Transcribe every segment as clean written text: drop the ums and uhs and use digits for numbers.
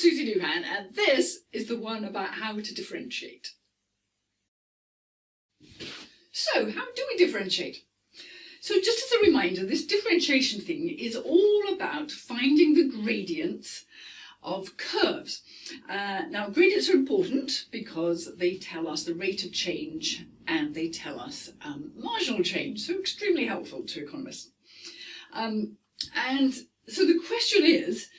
Susie Doohan, and this is the one about how to differentiate. So, how do we differentiate? So just as a reminder, this differentiation thing is all about finding the gradients of curves. Now, gradients are important because they tell us the rate of change and they tell us marginal change, so extremely helpful to economists. And so the question is,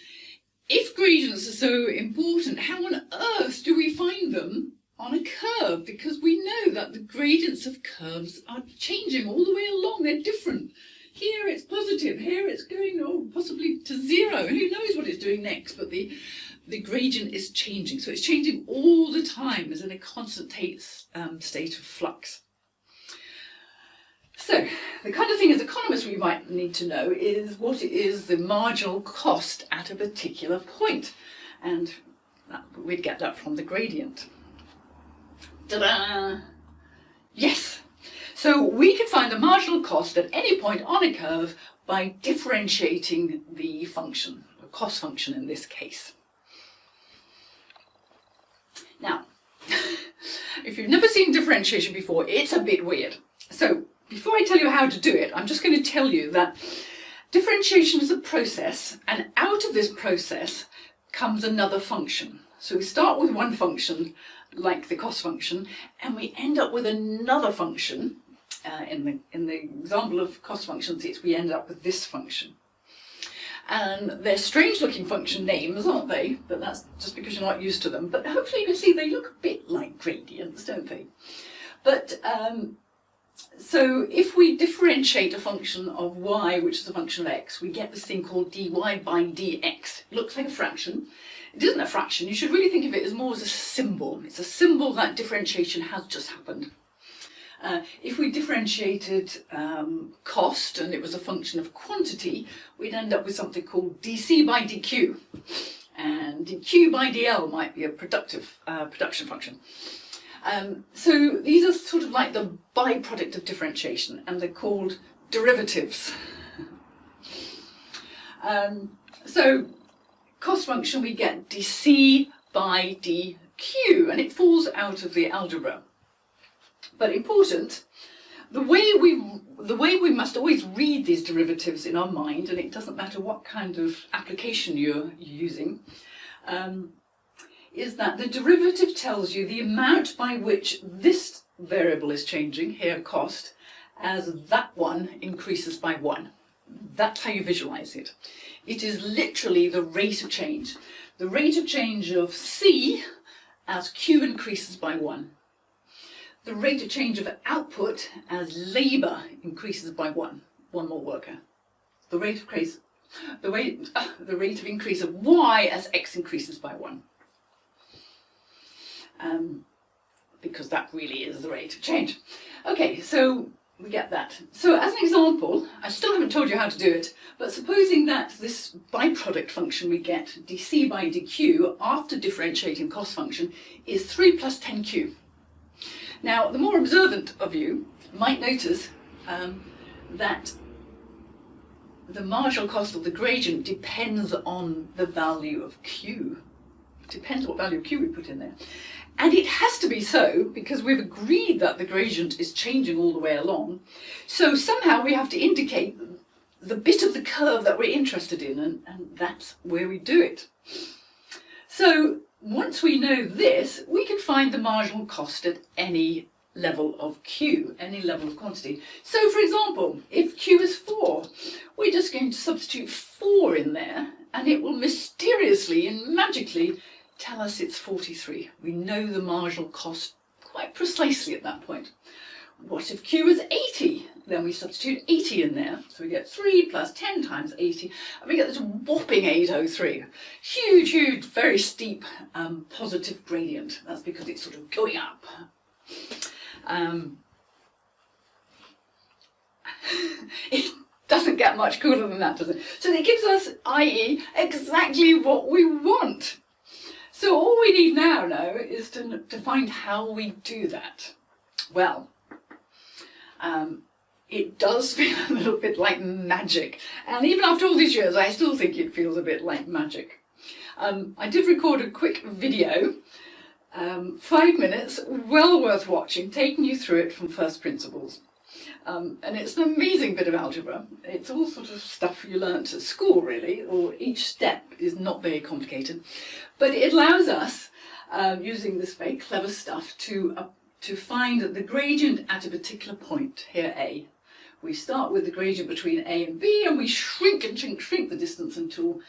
if gradients are so important, how on earth do we find them on a curve? Because we know that the gradients of curves are changing all the way along. They're different. Here it's positive, here it's going possibly to zero. Who knows what it's doing next, but the gradient is changing. So it's changing all the time, as in a constant state of flux. So the kind of thing as economists we might need to know is what is the marginal cost at a particular point. And we'd get that from the gradient. Ta-da! Yes! So we can find the marginal cost at any point on a curve by differentiating the function, the cost function in this case. Now, if you've never seen differentiation before, it's a bit weird. So before I tell you how to do it, I'm just going to tell you that differentiation is a process, and out of this process comes another function. So we start with one function, like the cost function, and we end up with another function. In the example of cost functions, we end up with this function. And they're strange looking function names, aren't they? But that's just because you're not used to them. But hopefully you can see they look a bit like gradients, don't they? But so if we differentiate a function of y, which is a function of x, we get this thing called dy by dx. It looks like a fraction. It isn't a fraction. You should really think of it as more as a symbol. It's a symbol that differentiation has just happened. If we differentiated cost and it was a function of quantity, we'd end up with something called dc by dq. And dq by dl might be a production function. So these are sort of like the byproduct of differentiation, and they're called derivatives. So cost function, we get dc by dq, and it falls out of the algebra. But important, the way we must always read these derivatives in our mind, and it doesn't matter what kind of application you're using, is that the derivative tells you the amount by which this variable is changing, here cost, as that one increases by 1. That's how you visualize it. It is literally the rate of change. The rate of change of C as Q increases by 1. The rate of change of output as labour increases by 1 more worker. The rate of increase of Y as X increases by 1. Because that really is the rate of change. Okay, so we get that. So as an example, I still haven't told you how to do it, but supposing that this byproduct function we get, dc by dq, after differentiating cost function, is 3 plus 10q. Now, the more observant of you might notice that the marginal cost of the gradient depends on the value of q. It depends what value of q we put in there. And it has to be so, because we've agreed that the gradient is changing all the way along. So somehow we have to indicate the bit of the curve that we're interested in, and that's where we do it. So once we know this, we can find the marginal cost at any level of q, any level of quantity. So for example, if q is 4, we're just going to substitute 4 in there, and it will mysteriously and magically tell us it's 43. We know the marginal cost quite precisely at that point. What if q is 80? Then we substitute 80 in there. So we get 3 plus 10 times 80, and we get this whopping 803. Huge, huge, very steep positive gradient. That's because it's sort of going up. It doesn't get much cooler than that, does it? So it gives us, i.e., exactly what we want. So all we need now is to find how we do that. Well, it does feel a little bit like magic. And even after all these years, I still think it feels a bit like magic. I did record a quick video, 5 minutes, well worth watching, taking you through it from first principles. And it's an amazing bit of algebra. It's all sort of stuff you learnt at school, really, or each step is not very complicated. But it allows us, using this very clever stuff, to find the gradient at a particular point, here A. We start with the gradient between A and B, and we shrink and shrink the distance until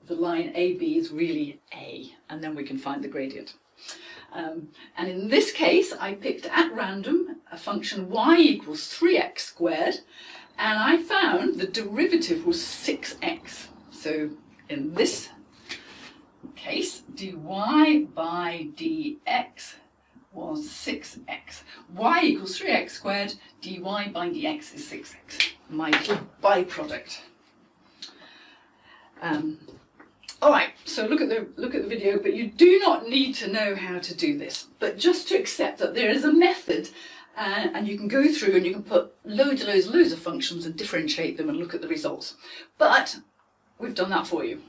the line AB is really A, and then we can find the gradient. And in this case, I picked at random a function y equals 3x squared, and I found the derivative was 6x. So in this case, dy by dx was 6x. Y equals 3x squared, dy by dx is 6x. My little byproduct. All right, so look at the video, but you do not need to know how to do this, but just to accept that there is a method, and you can go through and you can put loads of functions and differentiate them and look at the results. But we've done that for you.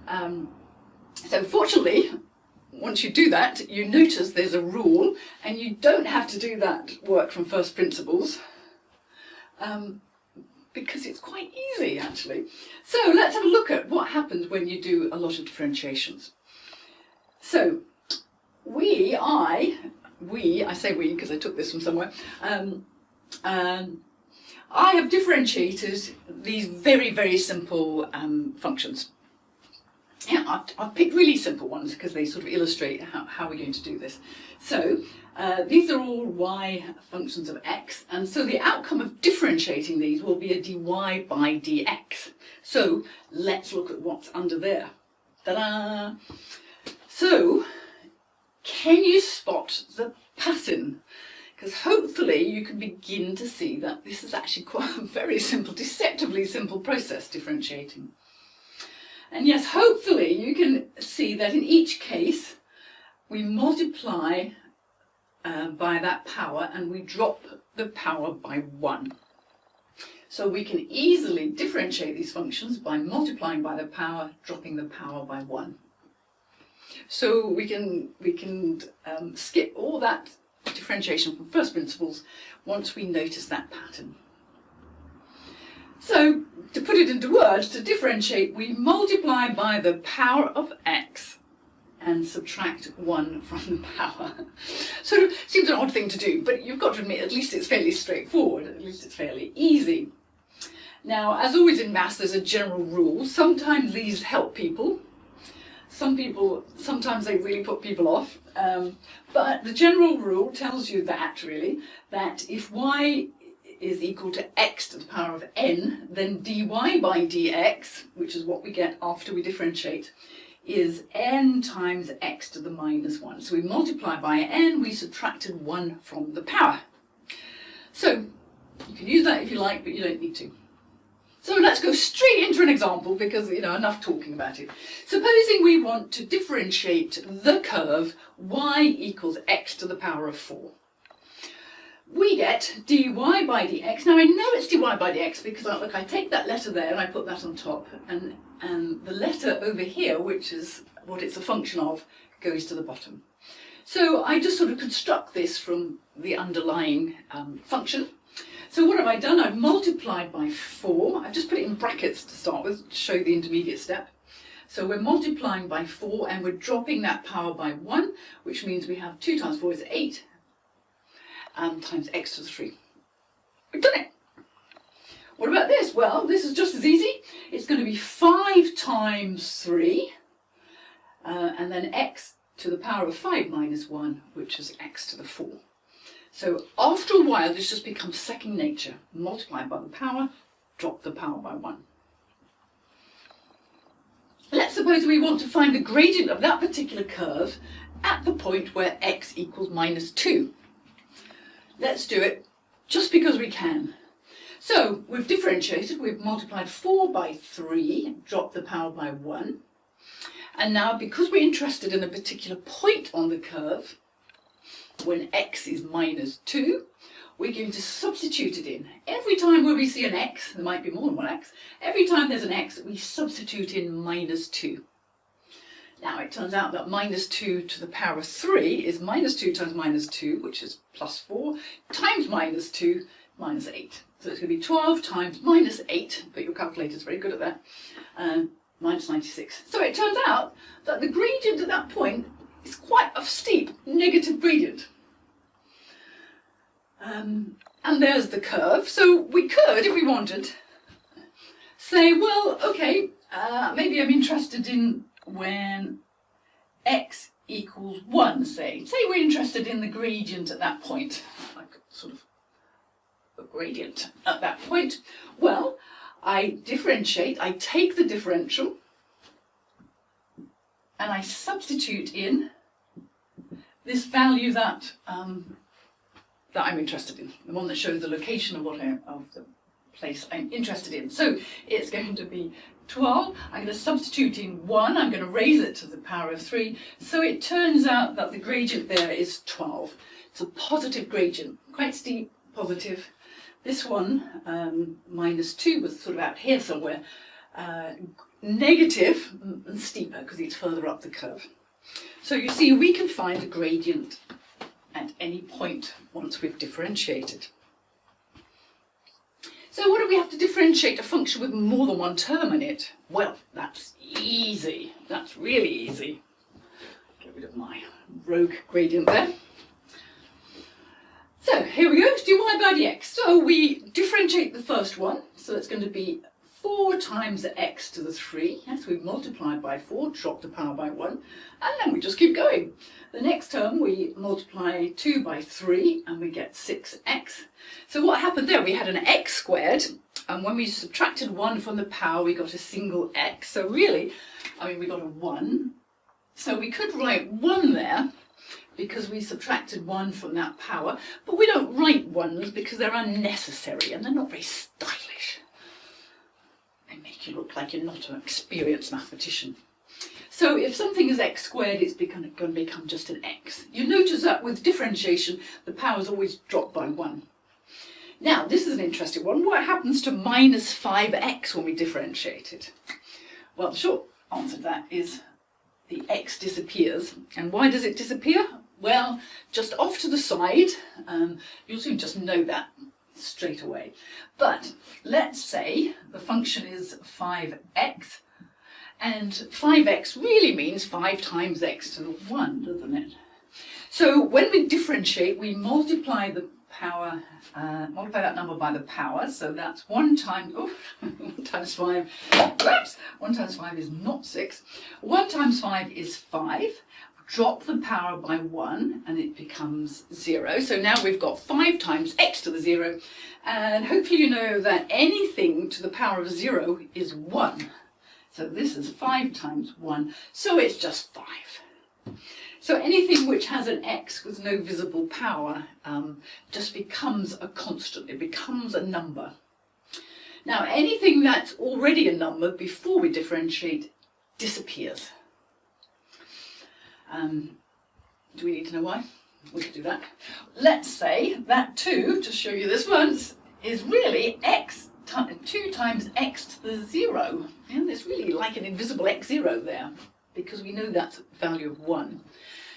So fortunately, once you do that, you notice there's a rule, and you don't have to do that work from first principles. Because it's quite easy, actually. So let's have a look at what happens when you do a lot of differentiations. So I say we because I took this from somewhere, I have differentiated these very, very simple functions. Yeah, I've picked really simple ones because they sort of illustrate how we're going to do this. So these are all y functions of x, and so the outcome of differentiating these will be a dy by dx. So let's look at what's under there. Ta-da! So can you spot the pattern? Because hopefully you can begin to see that this is actually quite a very simple, deceptively simple process, differentiating. And yes, hopefully you can see that in each case we multiply by that power and we drop the power by 1. So we can easily differentiate these functions by multiplying by the power, dropping the power by 1. So we can skip all that differentiation from first principles once we notice that pattern. So to put it into words, to differentiate, we multiply by the power of x and subtract 1 from the power. Sort of seems an odd thing to do, but you've got to admit at least it's fairly straightforward, at least it's fairly easy. Now, as always in maths, there's a general rule. Sometimes these help people. Sometimes they really put people off. But the general rule tells you that, really, that if y is equal to x to the power of n, then dy by dx, which is what we get after we differentiate, is n times x to the minus 1. So we multiply by n, we subtracted 1 from the power. So you can use that if you like, but you don't need to. So let's go straight into an example because, enough talking about it. Supposing we want to differentiate the curve y equals x to the power of 4. We get dy by dx. Now I know it's dy by dx because look, I take that letter there and I put that on top, and the letter over here, which is what it's a function of, goes to the bottom. So I just sort of construct this from the underlying function. So what have I done? I've multiplied by 4. I've just put it in brackets to start with to show the intermediate step. So we're multiplying by 4 and we're dropping that power by 1, which means we have 2 times 4 is 8. Times x to the 3. We've done it. What about this? Well, this is just as easy. It's going to be 5 times 3, and then x to the power of 5 minus 1, which is x to the 4. So after a while, this just becomes second nature. Multiply by the power, drop the power by 1. Let's suppose we want to find the gradient of that particular curve at the point where x equals minus 2. Let's do it just because we can. So we've differentiated, we've multiplied 4 by 3, dropped the power by 1. And now because we're interested in a particular point on the curve, when x is minus 2, we're going to substitute it in. Every time where we see an x, there might be more than one x, every time there's an x, we substitute in minus 2. Now it turns out that minus 2 to the power of 3 is minus 2 times minus 2, which is plus 4, times minus 2, minus 8. So it's going to be 12 times minus 8, but your calculator's very good at that, minus 96. So it turns out that the gradient at that point is quite a steep negative gradient. And there's the curve. So we could, if we wanted, say, well, okay, maybe I'm interested in when x equals 1, say. Say we're interested in the gradient at that point, like sort of a gradient at that point. Well, I differentiate, I take the differential, and I substitute in this value that that I'm interested in, the one that shows the location of the place I'm interested in. So it's going to be 12. I'm going to substitute in 1. I'm going to raise it to the power of 3. So it turns out that the gradient there is 12. It's a positive gradient, quite steep, positive. This one, minus 2, was sort of out here somewhere. Negative and steeper because it's further up the curve. So you see, we can find a gradient at any point once we've differentiated. So what do we have to differentiate a function with more than one term in it? Well, that's easy. That's really easy. Get rid of my rogue gradient there. So here we go, dy by dx. So we differentiate the first one, so it's going to be 4 times x to the 3. Yes, we've multiplied by 4, dropped the power by 1, and then we just keep going. The next term we multiply 2 by 3 and we get 6x. So what happened there? We had an x squared, and when we subtracted 1 from the power we got a single x. So really, I mean, we got a 1. So we could write 1 there because we subtracted 1 from that power, but we don't write 1s because they're unnecessary and they're not very stylish. They make you look like you're not an experienced mathematician. So if something is x squared, it's going to become just an x. You notice that with differentiation, the powers always drop by 1. Now, this is an interesting one. What happens to minus 5x when we differentiate it? Well, the short answer to that is the x disappears. And why does it disappear? Well, just off to the side, you'll soon just know that straight away. But let's say the function is 5x, and 5x really means 5 times x to the 1, doesn't it? So when we differentiate, we multiply the power, multiply that number by the power, so that's 1 times, 1 times 5, whoops, 1 times 5 is not 6, 1 times 5 is 5, drop the power by 1 and it becomes 0. So now we've got 5 times x to the 0, and hopefully you know that anything to the power of 0 is 1. So this is 5 times 1, so it's just 5. So anything which has an x with no visible power just becomes a constant, it becomes a number. Now anything that's already a number before we differentiate disappears. Do we need to know why? We could do that. Let's say that 2, to show you this once, is really x 2 times x to the 0. And there's really like an invisible x0 there, because we know that's a value of 1.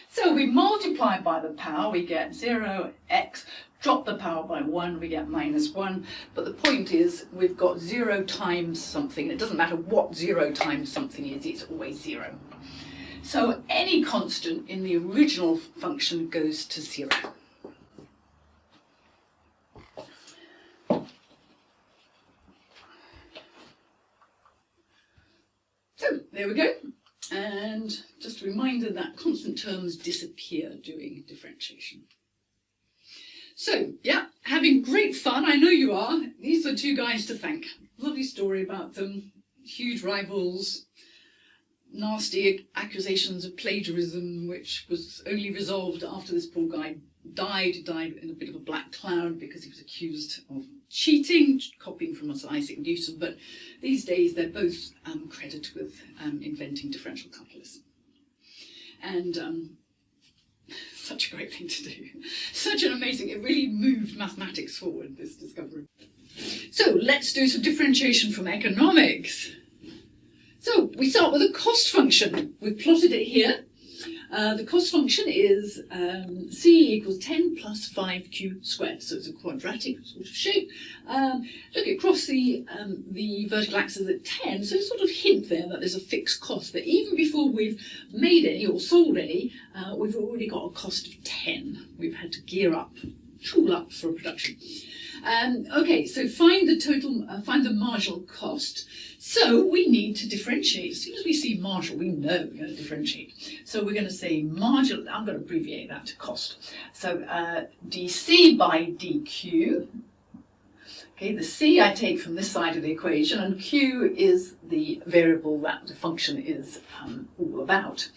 So we multiply by the power, we get 0x, drop the power by 1, we get minus 1. But the point is, we've got 0 times something. It doesn't matter what 0 times something is, it's always 0. So any constant in the original function goes to 0. So there we go. And just a reminder that constant terms disappear during differentiation. So, yeah, having great fun. I know you are. These are 2 guys to thank. Lovely story about them. Huge rivals. Nasty accusations of plagiarism, which was only resolved after this poor guy died. He died in a bit of a black cloud because he was accused of cheating, copying from Isaac Newton. But these days they're both credited with inventing differential calculus. And Such a great thing to do. Such an amazing, it really moved mathematics forward, this discovery. So let's do some differentiation from economics. So we start with a cost function. We've plotted it here. The cost function is C equals 10 plus 5q squared. So it's a quadratic sort of shape. Look across the vertical axis at 10, so sort of hint there that there's a fixed cost. But even before we've made any or sold any, we've already got a cost of 10. We've had to gear up, tool up for production. Okay, so find the marginal cost. So we need to differentiate. As soon as we see marginal, we know we're going to differentiate. So we're going to say marginal, I'm going to abbreviate that to cost. So dc by dq. Okay, the c I take from this side of the equation, and q is the variable that the function is all about.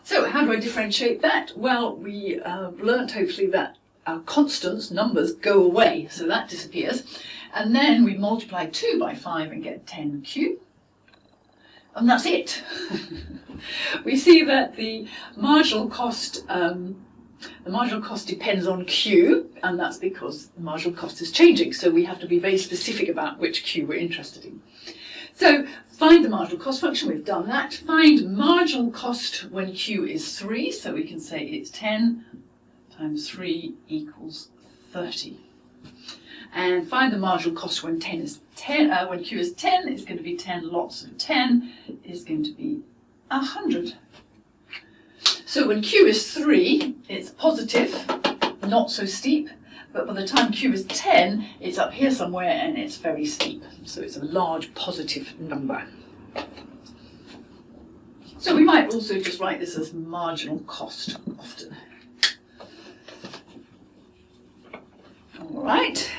So how do I differentiate that? Well, we learnt hopefully that our constants, numbers, go away, so that disappears. And then we multiply 2 by 5 and get 10q. And that's it. We see that the marginal cost depends on q, and that's because the marginal cost is changing. So we have to be very specific about which q we're interested in. So find the marginal cost function, we've done that. Find marginal cost when q is 3, so we can say it's 10 times 3 equals 30. And find the marginal cost when q is 10, it's going to be 10 lots of 10 is going to be 100. So when q is 3, it's positive, not so steep, but by the time q is 10, it's up here somewhere and it's very steep. So it's a large positive number. So we might also just write this as marginal cost often. All right,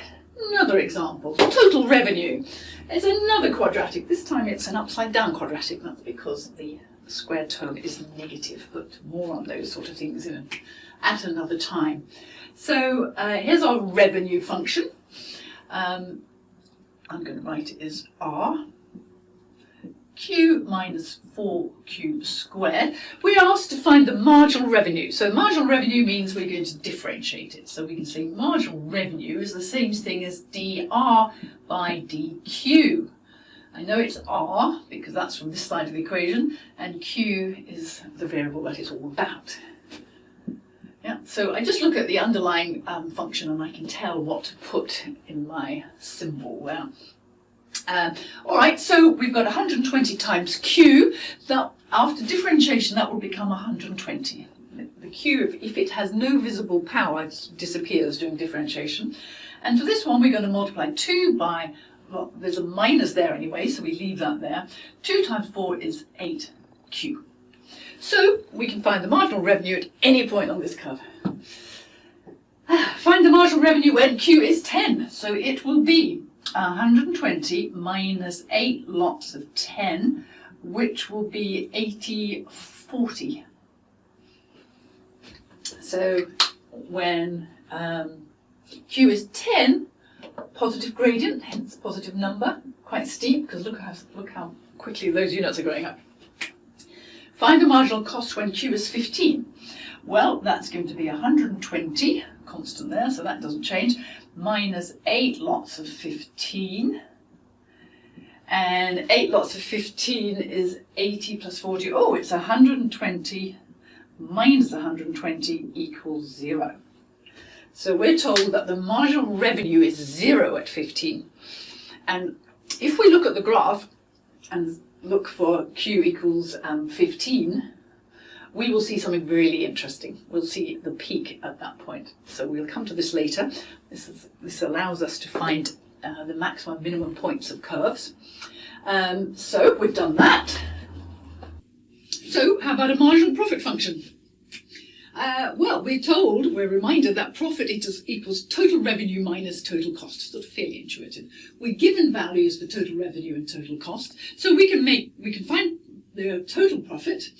another example, total revenue. It's another quadratic. This time it's an upside down quadratic. That's because the square term is negative, but more on those sort of things at another time. So here's our revenue function. I'm going to write it as R. Q minus 4q squared. We're asked to find the marginal revenue. So marginal revenue means we're going to differentiate it. So we can say marginal revenue is the same thing as dr by dq. I know it's r because that's from this side of the equation, and q is the variable that it's all about. Yeah, so I just look at the underlying function and I can tell what to put in my symbol there. All right, so we've got 120 times q. That after differentiation, that will become 120. The q, if it has no visible power, it disappears during differentiation. And for this one, we're going to multiply 2 by, well, there's a minus there anyway, so we leave that there. 2 times 4 is 8q. So we can find the marginal revenue at any point on this curve. Find the marginal revenue when q is 10. So it will be 120 minus 8 lots of 10, which will be 80/40. So when q is 10, positive gradient, hence positive number, quite steep because look how quickly those units are growing up. Find the marginal cost when q is 15. Well, that's going to be 120, constant there, so that doesn't change, minus 8 lots of 15. And 8 lots of 15 is 80 plus 40. Oh, it's 120 minus 120 equals 0. So we're told that the marginal revenue is 0 at 15. And if we look at the graph and look for q equals 15, we will see something really interesting. We'll see the peak at that point. So we'll come to this later. This allows us to find the maximum and minimum points of curves. So we've done that. So how about a marginal profit function? Well, we're reminded that profit equals total revenue minus total cost. Sort of fairly intuitive. We're given values for total revenue and total cost, so we can find the total profit.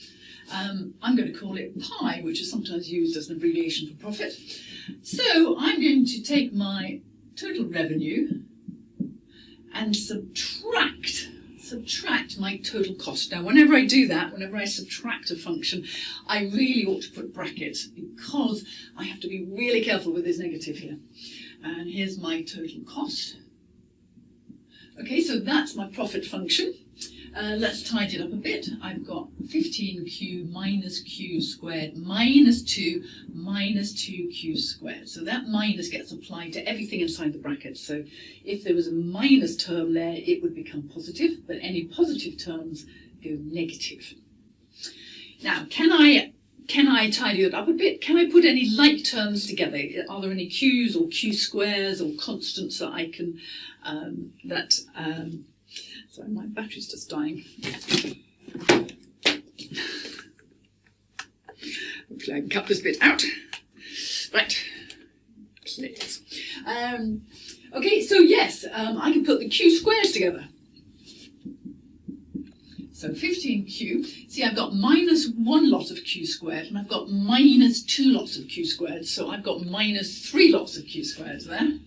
I'm going to call it pi, which is sometimes used as an abbreviation for profit. So I'm going to take my total revenue and subtract subtract my total cost. Now, whenever I do that, whenever I subtract a function, I really ought to put brackets because I have to be really careful with this negative here. And here's my total cost. Okay, so that's my profit function. Let's tidy it up a bit. I've got 15q minus q squared minus 2 minus 2q squared. So that minus gets applied to everything inside the brackets. So if there was a minus term there, it would become positive, but any positive terms go negative. Now, can I tidy it up a bit? Can I put any like terms together? Are there any q's or q squares or constants that I can, sorry, my battery's just dying. Hopefully I can cut this bit out. Right, please. Okay, so yes, I can put the q squares together. So 15q, see I've got minus 1 lot of q squared and I've got minus 2 lots of q squared, so I've got minus 3 lots of q squared there.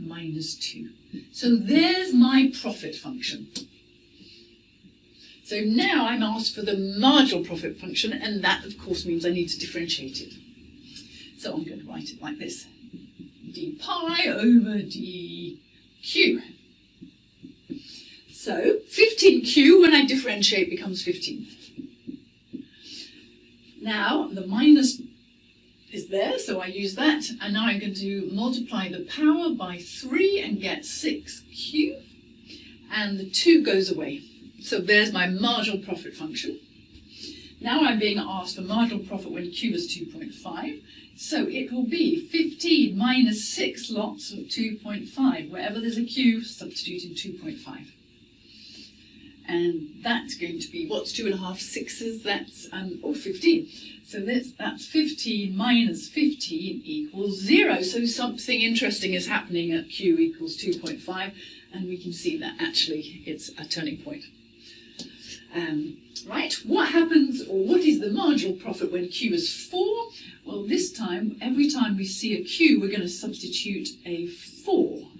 Minus 2. So there's my profit function. So now I'm asked for the marginal profit function, and that of course means I need to differentiate it. So I'm going to write it like this. d pi over dq. So 15q when I differentiate becomes 15. Now the minus is there, so I use that, and now I'm going to multiply the power by 3 and get 6q, and the 2 goes away. So there's my marginal profit function. Now I'm being asked for marginal profit when q is 2.5, so it will be 15 minus 6 lots of 2.5. Wherever there's a q, substitute in 2.5. And that's going to be, what's 2.5 sixes? That's 15. So that's 15 minus 15 equals 0. So something interesting is happening at q equals 2.5, and we can see that actually it's a turning point. Right, what happens, or what is the marginal profit when q is 4? Well, this time, every time we see a q, we're going to substitute a 4.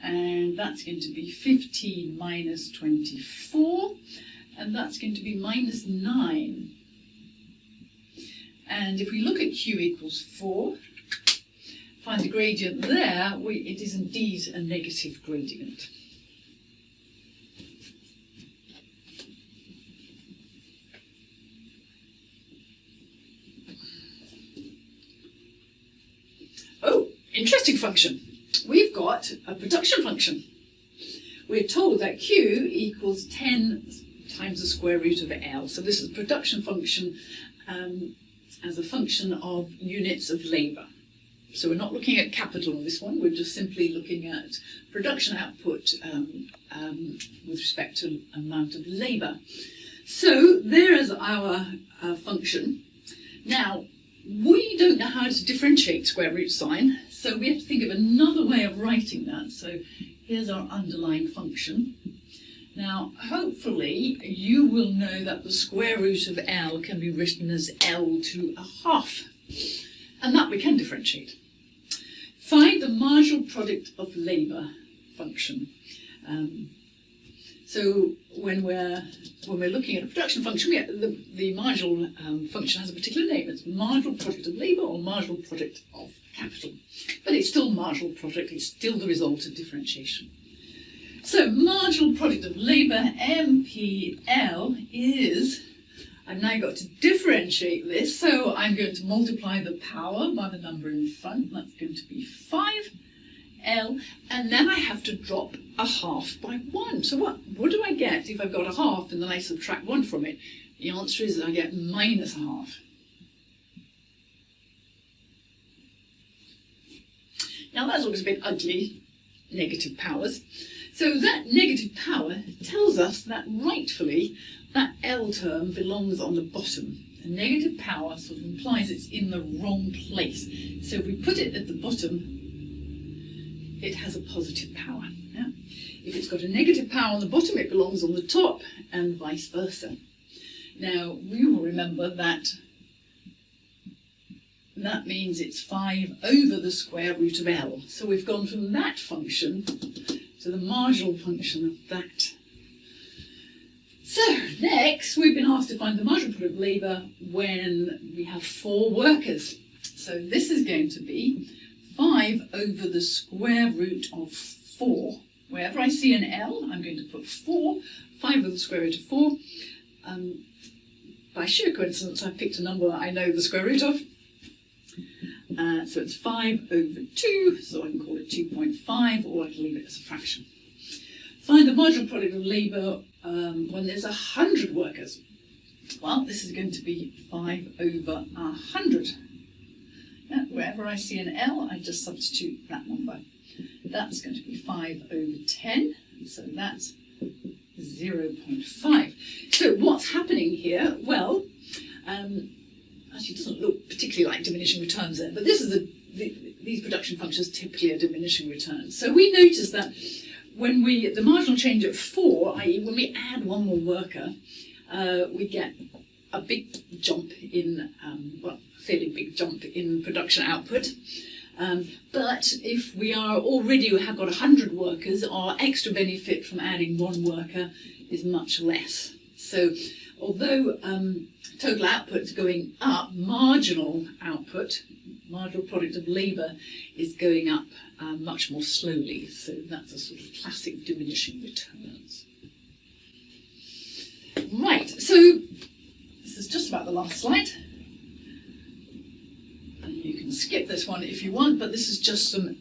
And that's going to be 15 minus 24, and that's going to be minus 9. And if we look at q equals 4, find the gradient there, it is indeed a negative gradient. Oh, interesting function. We've got a production function. We're told that q equals 10 times the square root of L. So this is a production function as a function of units of labour. So we're not looking at capital on this one, we're just simply looking at production output with respect to amount of labour. So there is our function. Now, we don't know how to differentiate square root sign, so we have to think of another way of writing that. So here's our underlying function. Now, hopefully, you will know that the square root of L can be written as L to a half, and that we can differentiate. Find the marginal product of labour function. So when we're looking at a production function, the marginal function has a particular name. It's marginal product of labour or marginal product of capital. But it's still marginal product, it's still the result of differentiation. So marginal product of labour, MPL, is, I've now got to differentiate this, so I'm going to multiply the power by the number in front. That's going to be 5L, and then I have to drop a half by 1. So what do I get if I've got a half and then I subtract 1 from it? The answer is I get minus a half. Now that looks a bit ugly, negative powers. So that negative power tells us that rightfully that L term belongs on the bottom. A negative power sort of implies it's in the wrong place. So if we put it at the bottom, it has a positive power. Yeah? If it's got a negative power on the bottom, it belongs on the top, and vice versa. Now, we will remember that that means it's 5 over the square root of L. So we've gone from that function So the marginal function of that. So next, we've been asked to find the marginal product of labour when we have 4 workers. So this is going to be 5 over the square root of 4. Wherever I see an L, I'm going to put 4, 5 over the square root of 4. By sheer coincidence, I picked a number I know the square root of. So it's 5 over 2, so I can call it 2.5, or I can leave it as a fraction. Find the marginal product of labour when there's 100 workers. Well, this is going to be 5 over 100. Yeah, wherever I see an L, I just substitute that number. That's going to be 5 over 10, so that's 0.5. So what's happening here? Well, actually it doesn't look particularly like diminishing returns there, but this is these production functions typically are diminishing returns. So we notice that when the marginal change at 4, i.e. when we add 1 more worker, we get a big jump in, well, a fairly big jump in production output. But if we have got 100 workers, our extra benefit from adding 1 worker is much less. So although total output is going up, marginal product of labour is going up much more slowly. So that's a sort of classic diminishing returns. Right, so this is just about the last slide. You can skip this one if you want, but this is just some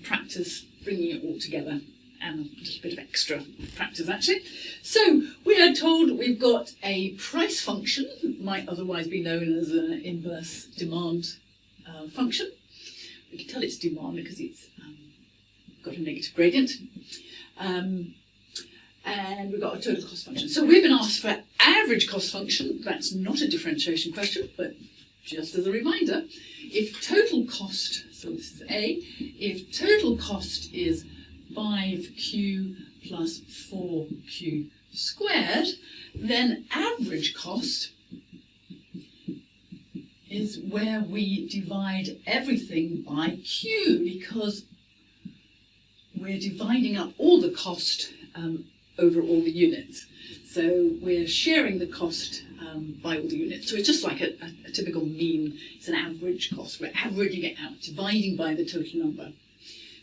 practice bringing it all together, and just a bit of extra practice actually. So we are told we've got a price function, might otherwise be known as an inverse demand function. We can tell it's demand because it's got a negative gradient. And we've got a total cost function. So we've been asked for average cost function. That's not a differentiation question, but just as a reminder, if total cost, so this is A, if total cost is 5q plus 4q squared, then average cost is where we divide everything by q, because we're dividing up all the cost over all the units. So we're sharing the cost by all the units. So it's just like a typical mean. It's an average cost. We're averaging it out, dividing by the total number.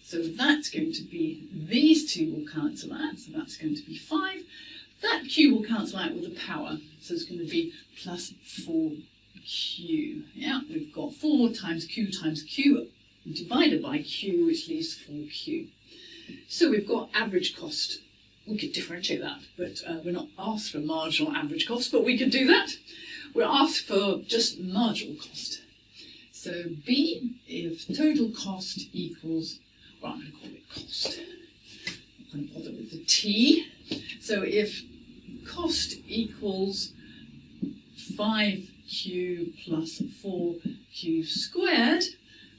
So that's going to be, these two will cancel out, so that's going to be 5. That q will cancel out with the power, so it's going to be plus 4q. Yeah, we've got 4 times q divided by q, which leaves 4q. So we've got average cost. We could differentiate that, but we're not asked for marginal average cost, but we could do that. We're asked for just marginal cost. So B, if total cost equals, well, I'm going to call it cost. I'm going to bother with the T. So if cost equals 5q plus 4q squared,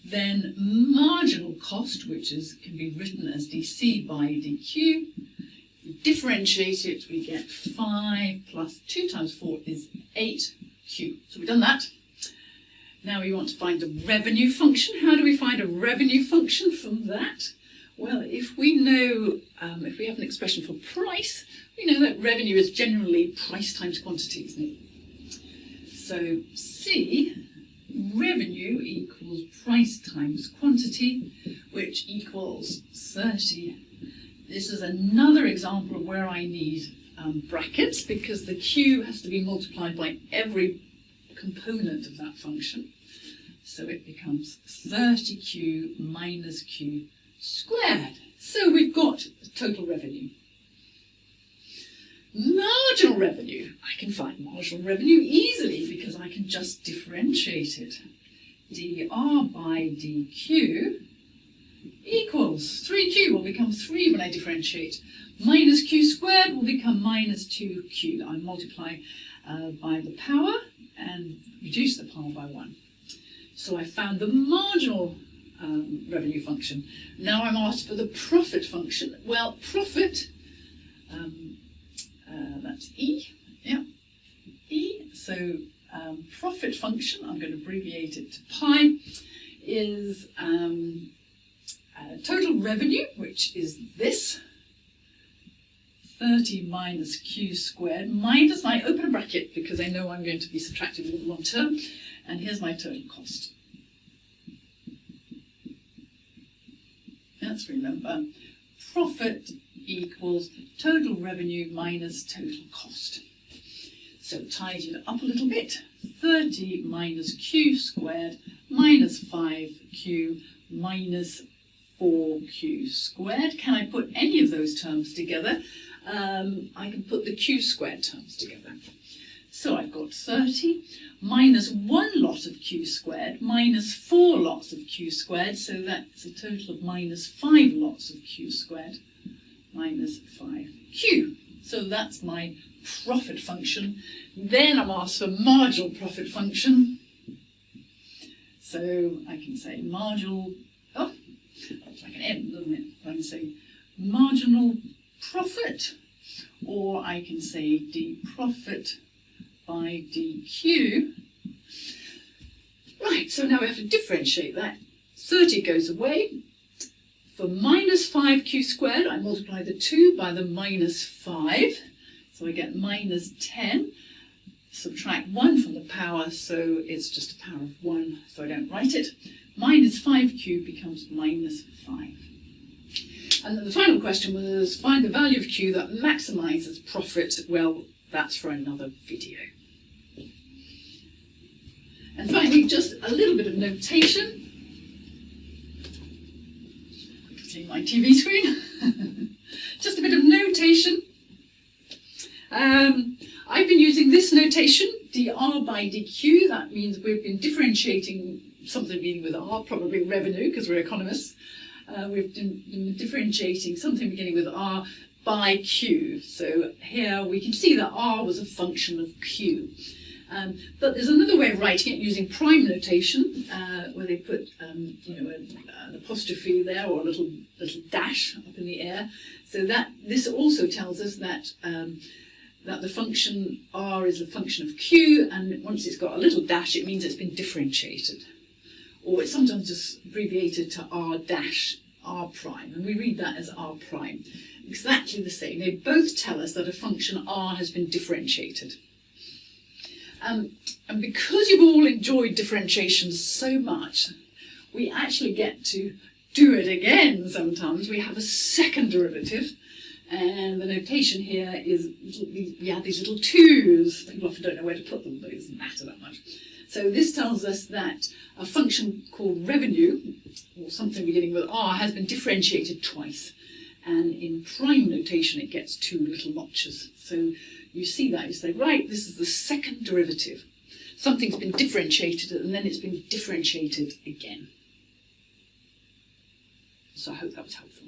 then marginal cost, which can be written as dc by dq, differentiate it, we get 5 plus 2 times 4 is 8q. So we've done that. Now we want to find the revenue function. How do we find a revenue function from that? Well, if we know, if we have an expression for price, we know that revenue is generally price times quantity, isn't it? So C, revenue equals price times quantity, which equals 30. This is another example of where I need brackets, because the q has to be multiplied by every component of that function. So it becomes 30q minus q squared. So we've got total revenue. Marginal revenue. I can find marginal revenue easily because I can just differentiate it. dr by dq equals 3q will become 3 when I differentiate. Minus q squared will become minus 2q. I multiply by the power and reduce the power by 1. So I found the marginal revenue function. Now I'm asked for the profit function. Well, profit, that's E. Yeah, E. So profit function, I'm going to abbreviate it to pi, is total revenue, which is this. 30 minus q squared minus my open bracket, because I know I'm going to be subtracting with one term, and here's my total cost. Let's remember, profit equals total revenue minus total cost. So tidy it up a little bit. 30 minus q squared minus 5q minus 4q squared. Can I put any of those terms together? I can put the q squared terms together. So I've got 30 minus 1 lot of q squared minus 4 lots of q squared, so that's a total of minus 5 lots of q squared minus 5q. So that's my profit function. Then I'm asked for marginal profit function. So I can say marginal, oh, looks like an M, doesn't it? I can say marginal profit, or I can say d profit by dq. Right, so now we have to differentiate that. 30 goes away. For minus 5q squared, I multiply the 2 by the minus 5. So I get minus 10. Subtract 1 from the power, so it's just a power of 1, so I don't write it. Minus 5q becomes minus 5. And then the final question was, find the value of q that maximises profit. Well, that's for another video. And finally, just a little bit of notation. See my TV screen? Just a bit of notation. I've been using this notation, dr by dq. That means we've been differentiating something beginning with r, probably revenue, because we're economists. We've been differentiating something beginning with r by q. So here we can see that r was a function of q. But there's another way of writing it using prime notation, where they put an apostrophe there, or a little dash up in the air. So that this also tells us that that the function r is a function of q, and once it's got a little dash, it means it's been differentiated. Or it's sometimes just abbreviated to r dash, r prime, and we read that as r prime. Exactly the same. They both tell us that a function r has been differentiated. And because you've all enjoyed differentiation so much, we actually get to do it again sometimes. We have a second derivative, and the notation here is we add these little 2's. People often don't know where to put them, but it doesn't matter that much. So this tells us that a function called revenue, or something beginning with r, has been differentiated twice. And in prime notation, it gets 2 little notches. So you see that, you say, right, this is the second derivative. Something's been differentiated, and then it's been differentiated again. So I hope that was helpful.